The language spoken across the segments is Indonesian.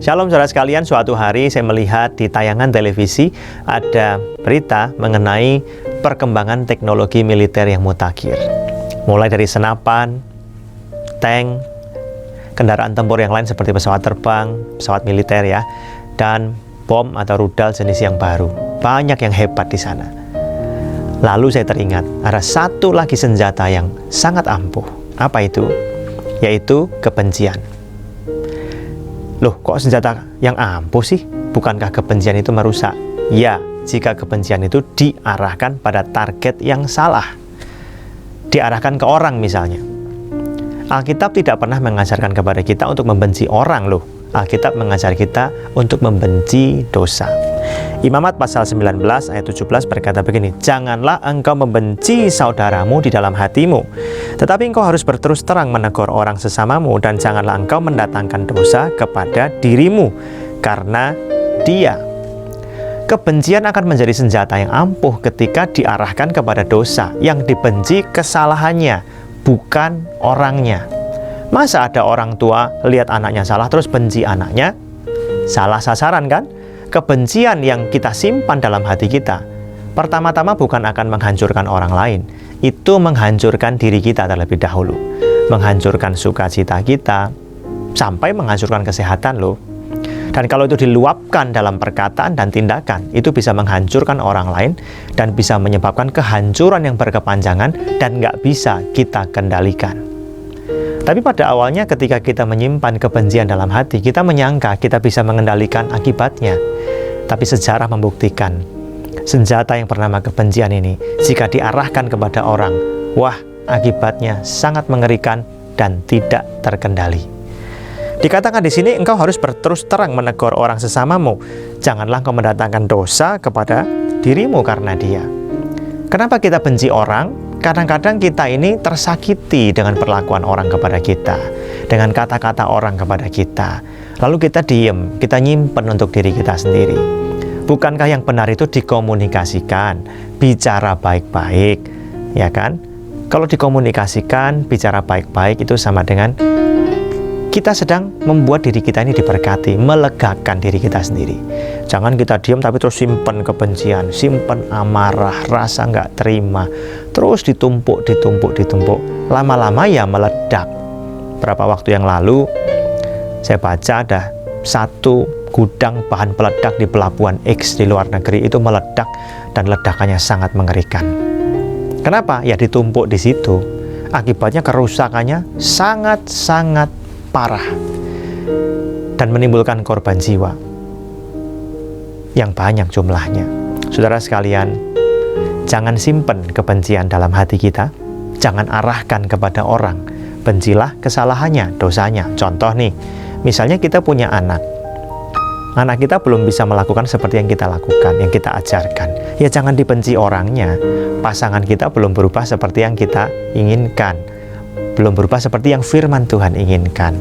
Shalom saudara sekalian, suatu hari saya melihat di tayangan televisi ada berita mengenai perkembangan teknologi militer yang mutakhir. Mulai dari senapan, tank, kendaraan tempur yang lain seperti pesawat terbang, pesawat militer ya, dan bom atau rudal jenis yang baru. Banyak yang hebat di sana. Lalu saya teringat ada satu lagi senjata yang sangat ampuh. Apa itu? Yaitu kebencian. Loh, kok senjata yang ampuh sih? Bukankah kebencian itu merusak? Ya, jika kebencian itu diarahkan pada target yang salah. Diarahkan ke orang misalnya. Alkitab tidak pernah mengajarkan kepada kita untuk membenci orang loh. Alkitab mengajar kita untuk membenci dosa. Imamat pasal 19 ayat 17 berkata begini, "Janganlah engkau membenci saudaramu di dalam hatimu, tetapi engkau harus berterus terang menegur orang sesamamu, dan janganlah engkau mendatangkan dosa kepada dirimu karena dia." Kebencian akan menjadi senjata yang ampuh ketika diarahkan kepada dosa. Yang dibenci kesalahannya, bukan orangnya. Masa ada orang tua lihat anaknya salah terus benci anaknya? Salah sasaran kan? Kebencian yang kita simpan dalam hati kita, pertama-tama bukan akan menghancurkan orang lain. Itu menghancurkan diri kita terlebih dahulu. Menghancurkan sukacita kita, sampai menghancurkan kesehatan loh. Dan kalau itu diluapkan dalam perkataan dan tindakan, itu bisa menghancurkan orang lain dan bisa menyebabkan kehancuran yang berkepanjangan dan nggak bisa kita kendalikan. Tapi pada awalnya ketika kita menyimpan kebencian dalam hati, kita menyangka kita bisa mengendalikan akibatnya. Tapi sejarah membuktikan, senjata yang bernama kebencian ini, jika diarahkan kepada orang, wah, akibatnya sangat mengerikan dan tidak terkendali. Dikatakan di sini, engkau harus berterus terang menegur orang sesamamu. Janganlah engkau mendatangkan dosa kepada dirimu karena dia. Kenapa kita benci orang? Kadang-kadang kita ini tersakiti dengan perlakuan orang kepada kita, dengan kata-kata orang kepada kita. Lalu kita diem, kita nyimpen untuk diri kita sendiri. Bukankah yang benar itu dikomunikasikan, bicara baik-baik, ya kan? Kalau dikomunikasikan, bicara baik-baik itu sama dengan kita sedang membuat diri kita ini diberkati, melegakan diri kita sendiri. Jangan kita diam tapi terus simpen kebencian, simpen amarah, rasa nggak terima, terus ditumpuk. Lama-lama ya meledak. Berapa waktu yang lalu saya baca ada satu gudang bahan peledak di pelabuhan X di luar negeri itu meledak dan ledakannya sangat mengerikan. Kenapa? Ya ditumpuk di situ. Akibatnya kerusakannya sangat-sangat parah dan menimbulkan korban jiwa yang banyak jumlahnya. Saudara sekalian, jangan simpen kebencian dalam hati kita, jangan arahkan kepada orang. Bencilah kesalahannya, dosanya. Contoh nih, misalnya kita punya anak kita belum bisa melakukan seperti yang kita lakukan, yang kita ajarkan. Ya jangan dibenci orangnya. Pasangan kita belum berubah seperti yang kita inginkan, belum berubah seperti yang firman Tuhan inginkan.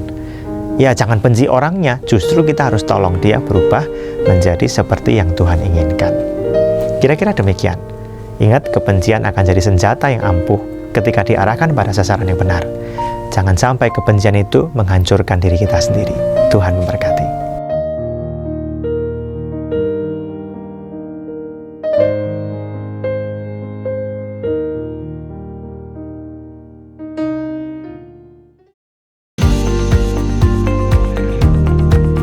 Ya jangan benci orangnya, justru kita harus tolong dia berubah menjadi seperti yang Tuhan inginkan. Kira-kira demikian. Ingat, kebencian akan jadi senjata yang ampuh ketika diarahkan pada sasaran yang benar. Jangan sampai kebencian itu menghancurkan diri kita sendiri. Tuhan memberkati.